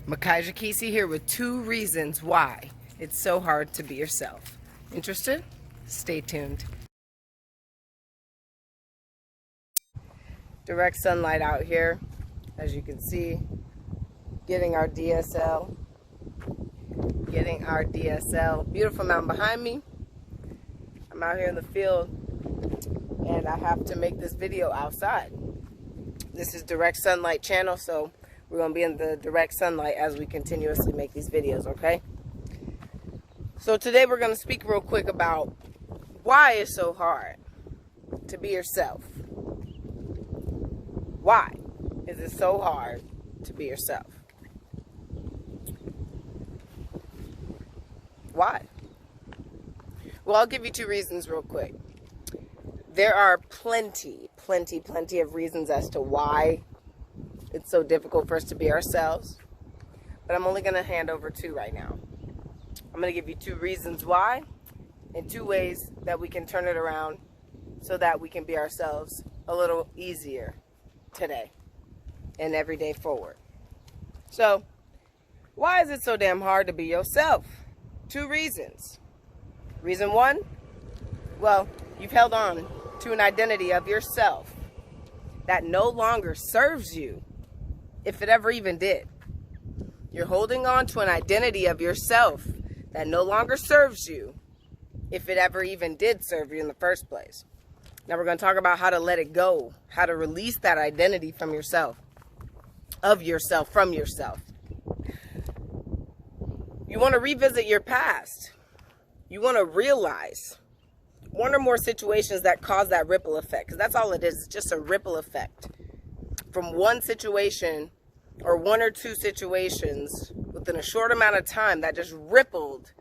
Makaija Kesey here with 2 reasons why it's so hard to be yourself. Interested? Stay tuned. Direct sunlight out here, as you can see, getting our DSL. Beautiful mountain behind me. I'm out here in the field and I have to make this video outside. This is direct sunlight channel, so we're going to be in the direct sunlight as we continuously make these videos, okay? So today we're going to speak real quick about why it's so hard to be yourself. Why is it so hard to be yourself? Why? Well, I'll give you 2 reasons real quick. There are plenty of reasons as to why it's so difficult for us to be ourselves, but I'm only going to hand over 2 right now. I'm going to give you 2 reasons why and 2 ways that we can turn it around so that we can be ourselves a little easier today and every day forward. So, why is it so damn hard to be yourself? 2 reasons. Reason 1, well, you've held on to an identity of yourself that no longer serves you, if it ever even did. You're holding on to an identity of yourself that no longer serves you, if it ever even did serve you in the first place. Now we're going to talk about how to let it go, how to release that identity from yourself, of yourself, from yourself. You want to revisit your past. You want to realize 1 or more situations that cause that ripple effect, because that's all it is. It's just a ripple effect from one situation or 1 or 2 situations within a short amount of time that just rippled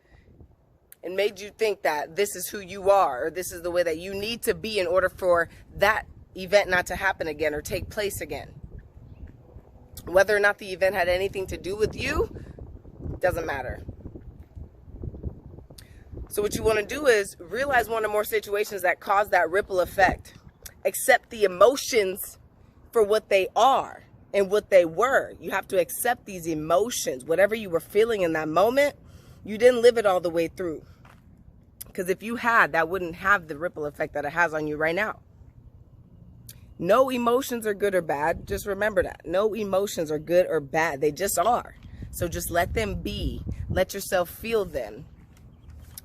and made you think that this is who you are, or this is the way that you need to be in order for that event not to happen again or take place again. Whether or not the event had anything to do with you, doesn't matter. So what you want to do is realize 1 or more situations that cause that ripple effect. Accept the emotions for what they are and what they were. You have to accept these emotions. Whatever you were feeling in that moment, you didn't live it all the way through. Because if you had, that wouldn't have the ripple effect that it has on you right now. No emotions are good or bad. Just remember that. No emotions are good or bad. They just are. So just let them be. Let yourself feel them.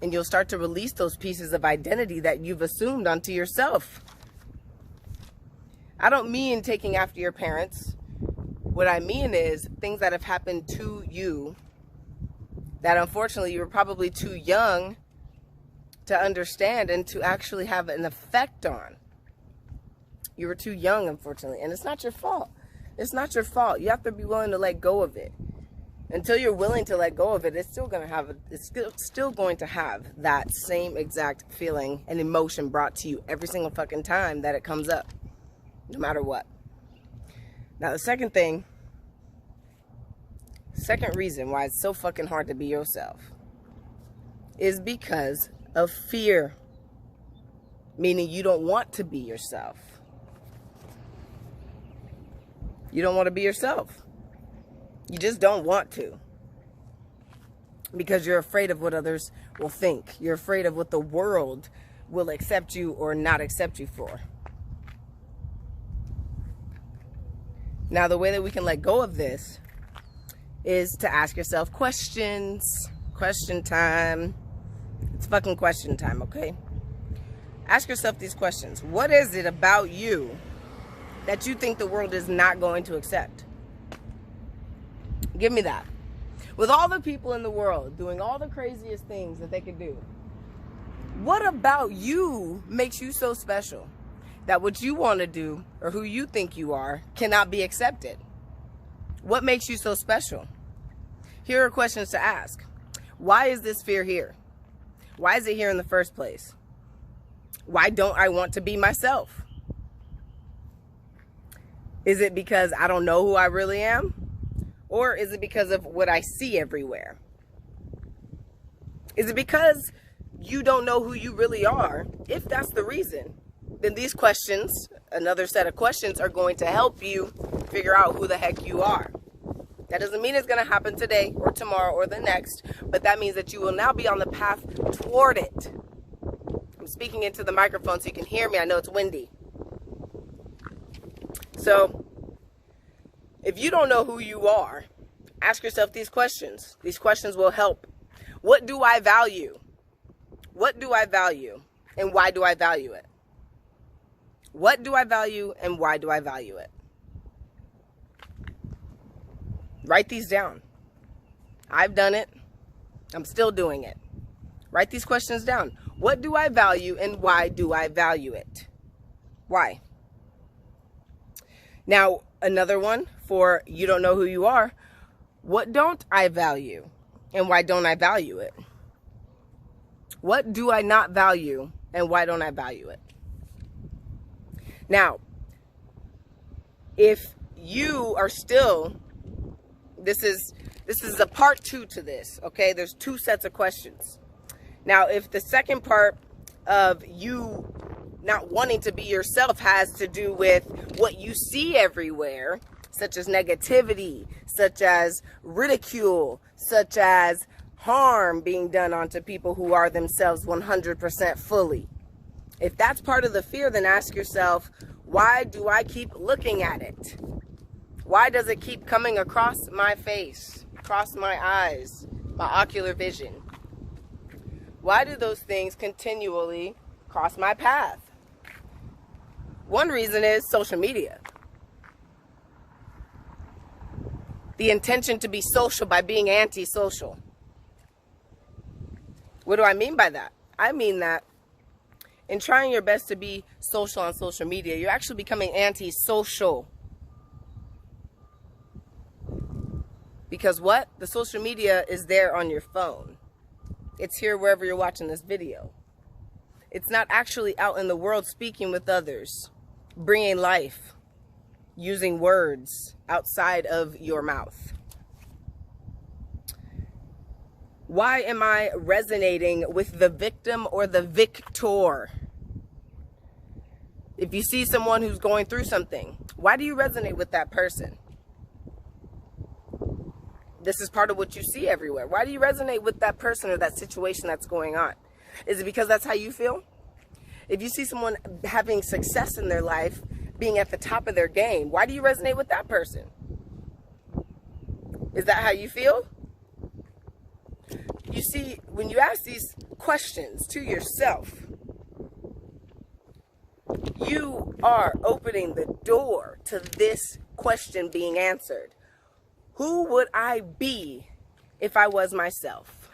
And you'll start to release those pieces of identity that you've assumed onto yourself. I don't mean taking after your parents. What I mean is things that have happened to you that unfortunately you were probably too young to understand and to actually have an effect on. You were too young, unfortunately, and it's not your fault. It's not your fault. You have to be willing to let go of it. Until you're willing to let go of it, it's still going to have that same exact feeling and emotion brought to you every single fucking time that it comes up, no matter what. Now, the second reason why it's so fucking hard to be yourself is because of fear, meaning you don't want to be yourself. You don't want to be yourself. You just don't want to. Because you're afraid of what others will think. You're afraid of what the world will accept you or not accept you for. Now, the way that we can let go of this is to ask yourself questions. Question time. It's fucking question time, okay? Ask yourself these questions. What is it about you that you think the world is not going to accept? Give me that. With all the people in the world doing all the craziest things that they could do, what about you makes you so special that what you want to do or who you think you are cannot be accepted? What makes you so special? Here are questions to ask. Why is this fear here? Why is it here in the first place? Why don't I want to be myself? Is it because I don't know who I really am? Or is it because of what I see everywhere? Is it because you don't know who you really are? If that's the reason, then these questions, another set of questions, are going to help you figure out who the heck you are. That doesn't mean it's going to happen today or tomorrow or the next, but that means that you will now be on the path toward it. I'm speaking into the microphone so you can hear me. I know it's windy. So, if you don't know who you are, ask yourself these questions. These questions will help. What do I value? What do I value? And why do I value it? What do I value and why do I value it? Write these down. I've done it. I'm still doing it. Write these questions down. What do I value and why do I value it? Why? Now, another one for you don't know who you are. What don't I value and why don't I value it? What do I not value and why don't I value it? Now, if you are still, this is a part 2 to this, okay? There's 2 sets of questions. Now, if the second part of you not wanting to be yourself has to do with what you see everywhere, such as negativity, such as ridicule, such as harm being done onto people who are themselves 100% fully. If that's part of the fear, then ask yourself, why do I keep looking at it? Why does it keep coming across my face, across my eyes, my ocular vision? Why do those things continually cross my path? One reason is social media. The intention to be social by being antisocial. What do I mean by that? I mean that in trying your best to be social on social media, you're actually becoming antisocial. Because what? The social media is there on your phone. It's here wherever you're watching this video. It's not actually out in the world speaking with others, bringing life, using words outside of your mouth. Why am I resonating with the victim or the victor? If you see someone who's going through something, why do you resonate with that person? This is part of what you see everywhere. Why do you resonate with that person or that situation that's going on? Is it because that's how you feel? If you see someone having success in their life, being at the top of their game, why do you resonate with that person? Is that how you feel? You see, when you ask these questions to yourself, you are opening the door to this question being answered. Who would I be if I was myself?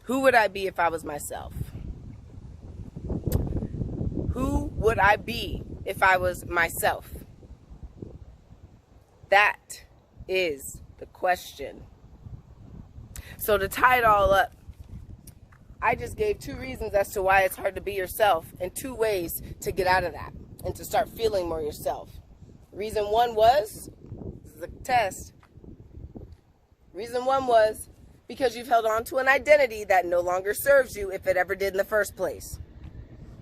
Who would I be if I was myself? Who would I be if I was myself? That is the question. So to tie it all up, I just gave 2 reasons as to why it's hard to be yourself and 2 ways to get out of that and to start feeling more yourself. Reason 1 was, this is a test. Reason 1 was because you've held on to an identity that no longer serves you if it ever did in the first place.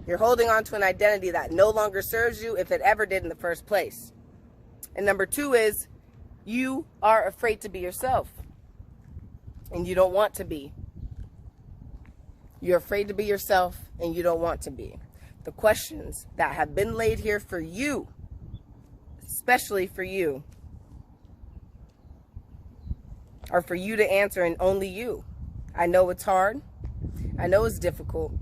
You're holding on to an identity that no longer serves you if it ever did in the first place. And number 2 is you are afraid to be yourself. And you don't want to be. You're afraid to be yourself and you don't want to be. The questions that have been laid here for you, especially for you, are for you to answer and only you. I know it's hard. I know it's difficult.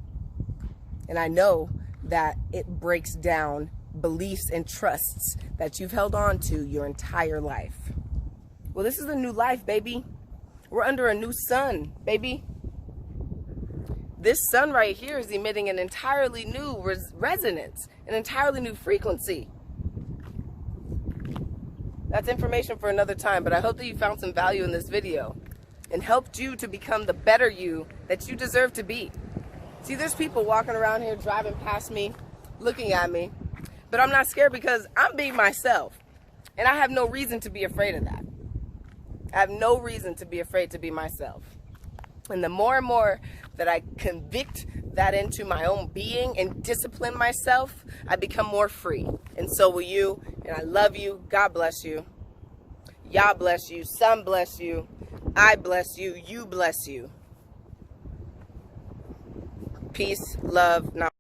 And I know that it breaks down beliefs and trusts that you've held on to your entire life. Well, this is a new life, baby. We're under a new sun, baby. This sun right here is emitting an entirely new resonance, an entirely new frequency. That's information for another time, but I hope that you found some value in this video and helped you to become the better you that you deserve to be. See, there's people walking around here driving past me, looking at me, but I'm not scared because I'm being myself, and I have no reason to be afraid of that. I have no reason to be afraid to be myself. And the more and more that I convict that into my own being and discipline myself, I become more free. And so will you. And I love you. God bless you. Yah bless you. Some bless you. I bless you. You bless you. Peace, love, knowledge.